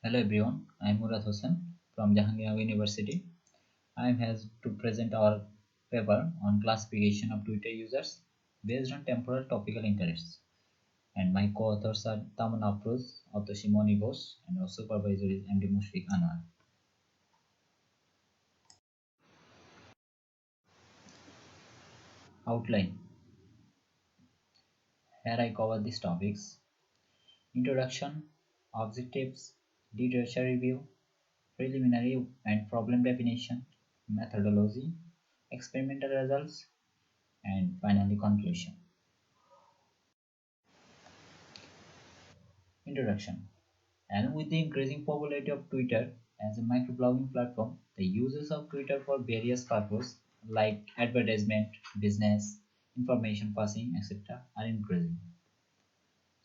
Hello everyone, I am Murad Hossain from Jahangir University. I am here to present our paper on classification of Twitter users based on temporal topical interests. And my co-authors are Taman Afroz, Atoshi Monigos, and our supervisor is MD Mushfiq Anwar. Outline. Here I cover these topics: introduction, objectives, literature review, preliminary and problem definition, methodology, experimental results, and finally conclusion. Introduction. And with the increasing popularity of Twitter as a microblogging platform, the uses of Twitter for various purposes like advertisement, business, information passing, etc. are increasing.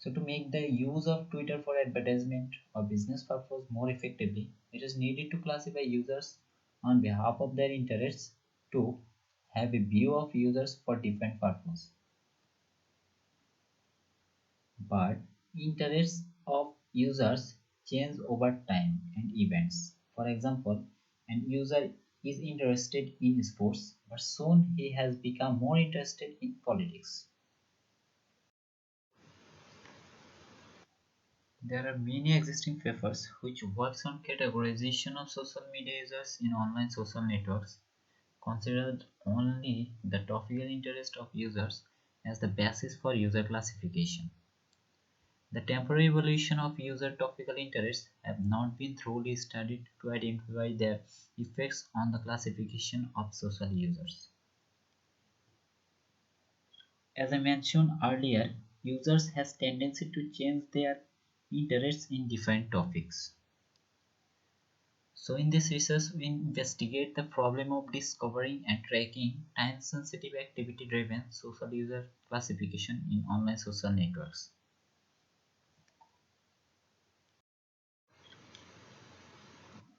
So to make the use of Twitter for advertisement or business purpose more effectively, it is needed to classify users on behalf of their interests to have a view of users for different purposes. But interests of users change over time and events. For example, an user is interested in sports, but soon he has become more interested in politics. There are many existing papers which works on categorization of social media users in online social networks, considered only the topical interest of users as the basis for user classification. The temporary evolution of user topical interests have not been thoroughly studied to identify their effects on the classification of social users. As I mentioned earlier, users has tendency to change their interests in different topics. So in this research, we investigate the problem of discovering and tracking time-sensitive activity-driven social user classification in online social networks.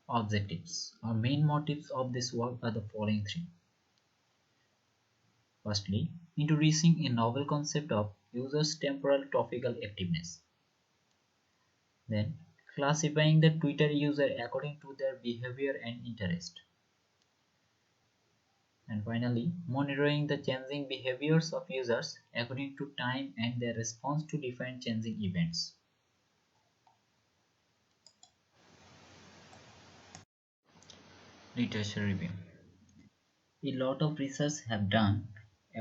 Objectives. Our main motives of this work are the following three. Firstly, introducing a novel concept of users' temporal topical activeness. Then, classifying the Twitter user according to their behavior and interest. And finally, monitoring the changing behaviors of users according to time and their response to different changing events. Literature review. A lot of research have done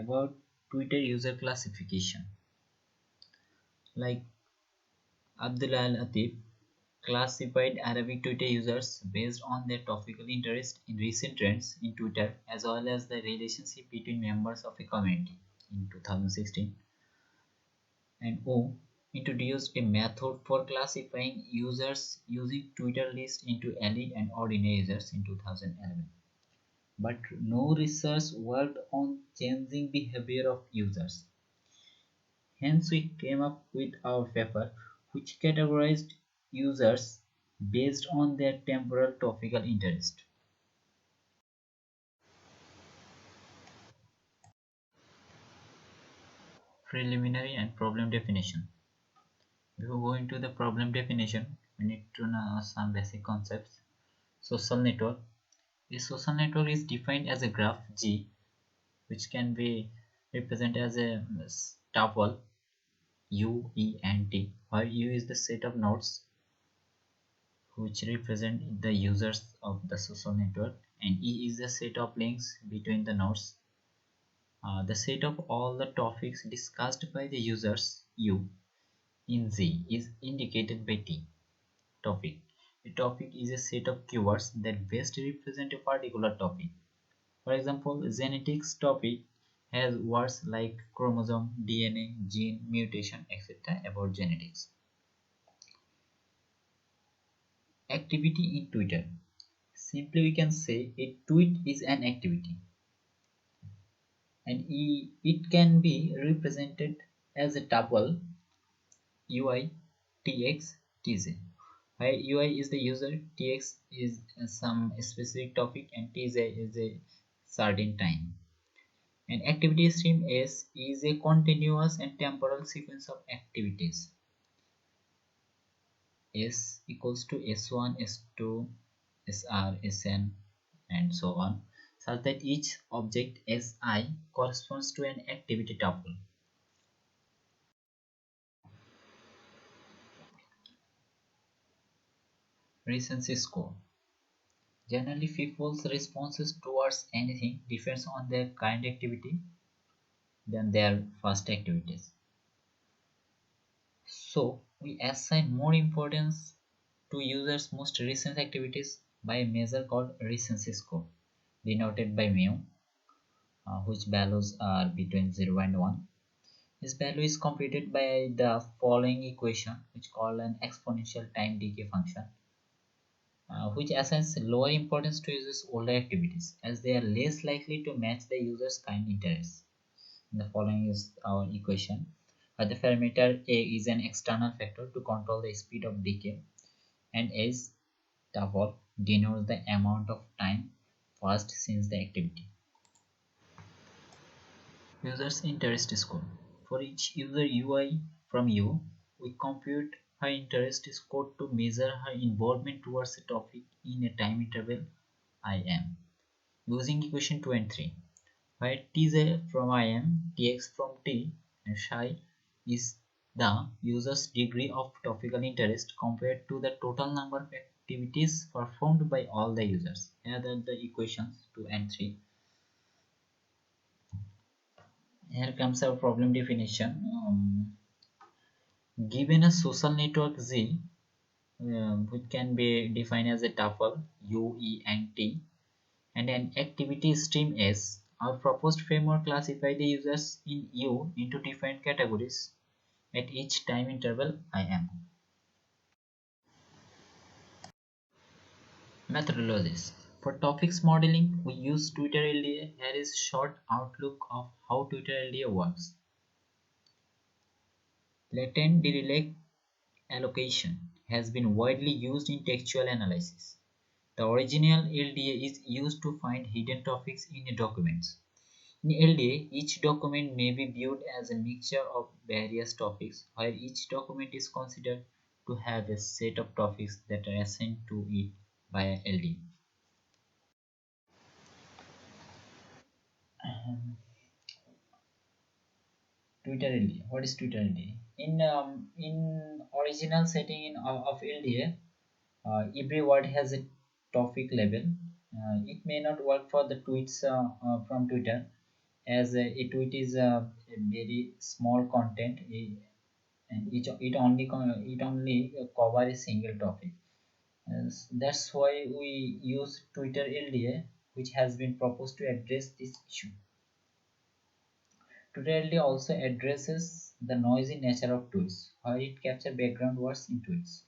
about Twitter user classification. Like Abdullah Al-Atif classified Arabic Twitter users based on their topical interest in recent trends in Twitter as well as the relationship between members of a community in 2016. And O introduced a method for classifying users using Twitter list into elite and ordinary users in 2011. But no research worked on changing behavior of users. Hence we came up with our paper which categorized users based on their temporal topical interest. Preliminary and problem definition. Before going to the problem definition, we need to know some basic concepts. Social network. A social network is defined as a graph G which can be represented as a tuple U, E and T, where U is the set of nodes which represent the users of the social network, and E is the set of links between the nodes. The set of all the topics discussed by the users U in Z is indicated by T. Topic. A topic is a set of keywords that best represent a particular topic. For example, genetics topic has words like chromosome, DNA, gene, mutation, etc. about genetics. Activity in Twitter. Simply we can say a tweet is an activity, and it can be represented as a tuple UI, TX, TZ, where UI is the user, TX is some specific topic, and TZ is a certain time. An activity stream S is a continuous and temporal sequence of activities. S equals to S1, S2, SR, SN, and so on, such that each object Si corresponds to an activity tuple. Recency score. Generally, people's responses towards anything depends on their current activity than their past activities. So, we assign more importance to users' most recent activities by a measure called recency score, denoted by mu, which values are between 0 and 1. This value is computed by the following equation, which called an exponential time decay function, which assigns lower importance to users' older activities as they are less likely to match the user's current interests. The following is our equation, where the parameter A is an external factor to control the speed of decay, and S tuple denotes the amount of time passed since the activity. User's interest score. For each user UI from U, we compute her interest score to measure her involvement towards a topic in a time interval IM using equation 2 and 3, where Tj from IM, Tx from T, and psi is the user's degree of topical interest compared to the total number of activities performed by all the users. Here are the equations 2 and 3. Here comes our problem definition. Given a social network Z, which can be defined as a tuple U, E, and T, and an activity stream S, our proposed framework classifies the users in U into different categories at each time interval IM. Methodologies. For topics modeling, we use Twitter LDA. Here is short outlook of how Twitter LDA works. Latent Dirichlet allocation has been widely used in textual analysis. The original LDA is used to find hidden topics in documents. In LDA, each document may be viewed as a mixture of various topics, where each document is considered to have a set of topics that are assigned to it by LDA. Twitter LDA. What is Twitter LDA? In original setting of LDA, every word has a topic label. It may not work for the tweets from Twitter, as a tweet is a very small content, and it only cover a single topic. That's why we use Twitter LDA, which has been proposed to address this issue. Twitter LDA also addresses the noisy nature of tweets, where it captures background words in tweets.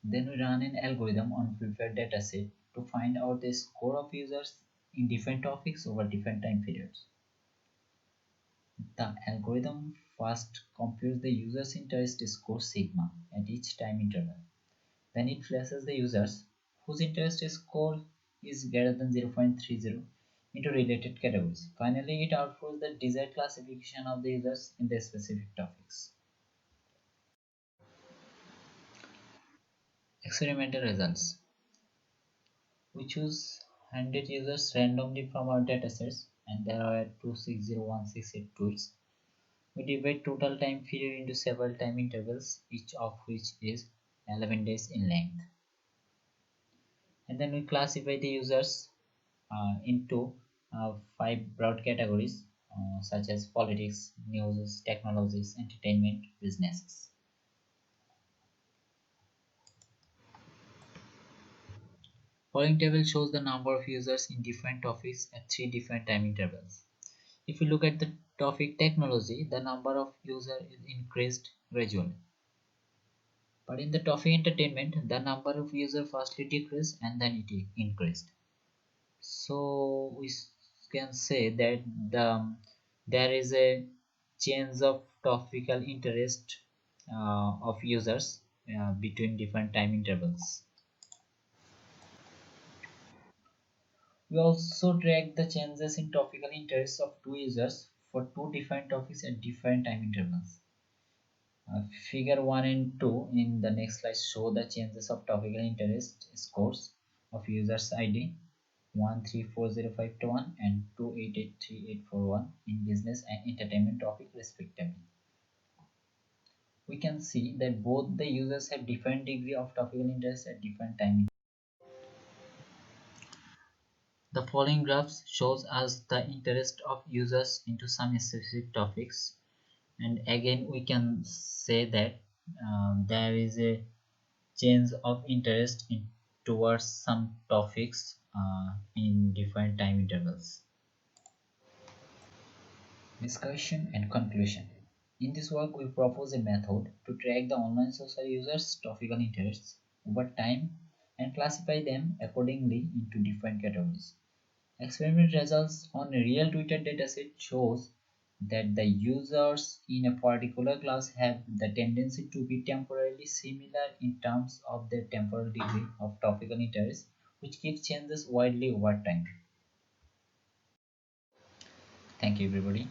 Then we run an algorithm on prepared dataset to find out the score of users in different topics over different time periods. The algorithm first computes the user's interest score sigma at each time interval. Then it flashes the users whose interest score is greater than 0.30 into related categories. Finally, it outputs the desired classification of the users in the specific topics. Experimental results. We choose 100 users randomly from our datasets, and there are 260168 tweets. We divide total time period into several time intervals, each of which is 11 days in length. And then we classify the users into 5 broad categories, such as politics, news, technologies, entertainment, businesses. Following table shows the number of users in different topics at 3 different time intervals. If you look at the topic technology, the number of users is increased gradually. But in the topic entertainment, the number of users firstly decreased and then it increased. So we can say that there is a change of topical interest of users between different time intervals. We also track the changes in topical interest of two users for two different topics at different time intervals. Figure 1 and 2 in the next slide show the changes of topical interest scores of users ID 1340521 and 2883841 in business and entertainment topic respectively. We can see that both the users have different degree of topical interest at different time. The following graphs shows us the interest of users into some specific topics, and again we can say that there is a change of interest towards some topics in different time intervals. Discussion and conclusion. In this work, we propose a method to track the online social users' topical interests over time and classify them accordingly into different categories. Experiment results on a real Twitter dataset shows that the users in a particular class have the tendency to be temporarily similar in terms of their temporal degree of topical interest, which keeps changes widely over time. Thank you, everybody.